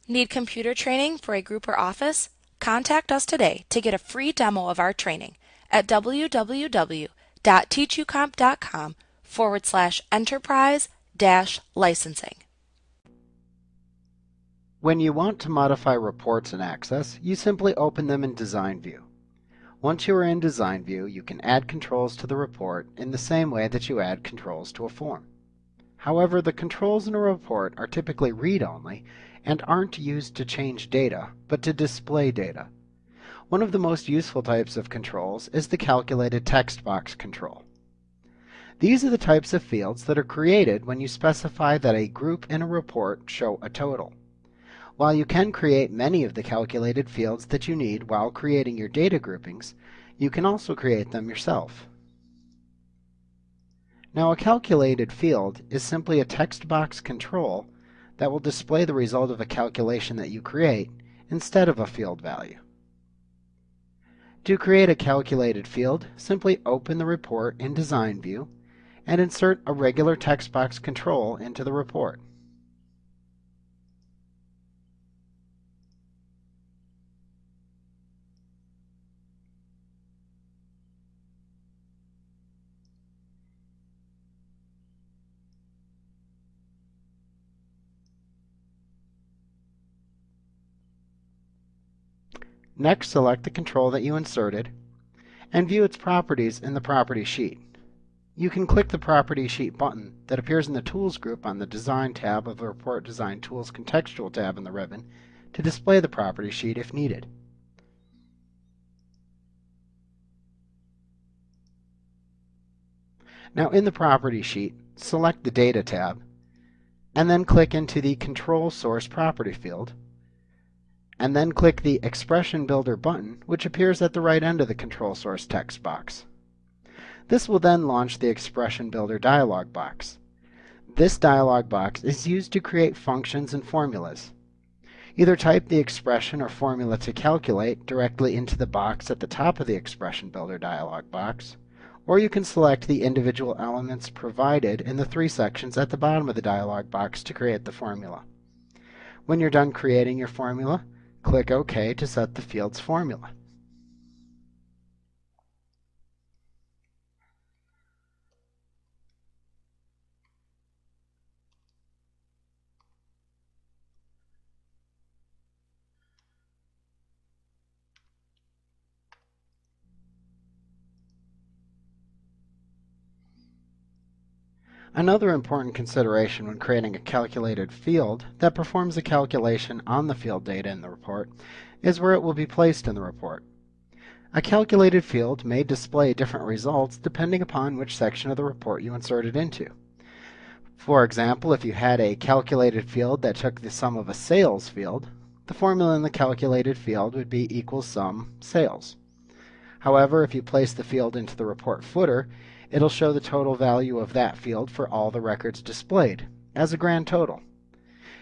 Need computer training for a group or office? Contact us today to get a free demo of our training at www.teachucomp.com/enterprise-licensing. When you want to modify reports in Access, you simply open them in Design View. Once you are in Design View, you can add controls to the report in the same way that you add controls to a form. However, the controls in a report are typically read-only and aren't used to change data, but to display data. One of the most useful types of controls is the calculated text box control. These are the types of fields that are created when you specify that a group in a report show a total. While you can create many of the calculated fields that you need while creating your data groupings, you can also create them yourself. Now, a calculated field is simply a text box control that will display the result of a calculation that you create instead of a field value. To create a calculated field, simply open the report in Design View and insert a regular text box control into the report. Next, select the control that you inserted and view its properties in the Property Sheet. You can click the Property Sheet button that appears in the Tools group on the Design tab of the Report Design Tools Contextual tab in the ribbon to display the property sheet if needed. Now, in the Property Sheet, select the Data tab and then click into the Control Source Property field, and then click the Expression Builder button, which appears at the right end of the Control Source text box. This will then launch the Expression Builder dialog box. This dialog box is used to create functions and formulas. Either type the expression or formula to calculate directly into the box at the top of the Expression Builder dialog box, or you can select the individual elements provided in the three sections at the bottom of the dialog box to create the formula. When you're done creating your formula, click OK to set the field's formula. Another important consideration when creating a calculated field that performs a calculation on the field data in the report is where it will be placed in the report. A calculated field may display different results depending upon which section of the report you insert it into. For example, if you had a calculated field that took the sum of a sales field, the formula in the calculated field would be equals sum sales. However, if you place the field into the report footer, it'll show the total value of that field for all the records displayed as a grand total.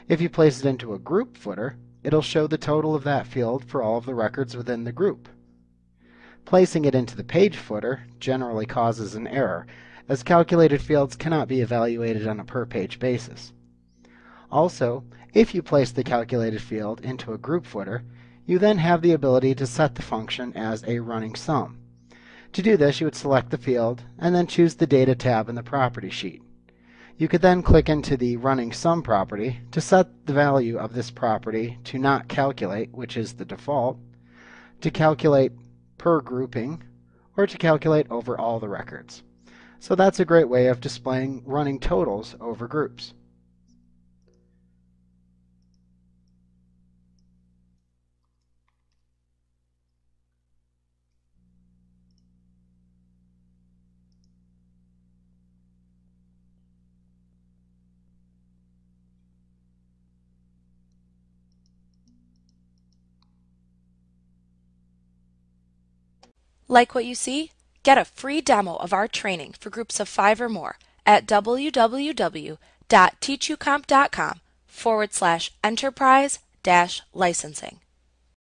If you place it into a group footer, it'll show the total of that field for all of the records within the group. Placing it into the page footer generally causes an error, as calculated fields cannot be evaluated on a per-page basis. Also, if you place the calculated field into a group footer, you then have the ability to set the function as a running sum. To do this, you would select the field and then choose the Data tab in the Property Sheet. You could then click into the Running Sum property to set the value of this property to not calculate, which is the default, to calculate per grouping, or to calculate over all the records. So that's a great way of displaying running totals over groups. Like what you see? Get a free demo of our training for groups of 5 or more at www.teachucomp.com/enterprise-licensing.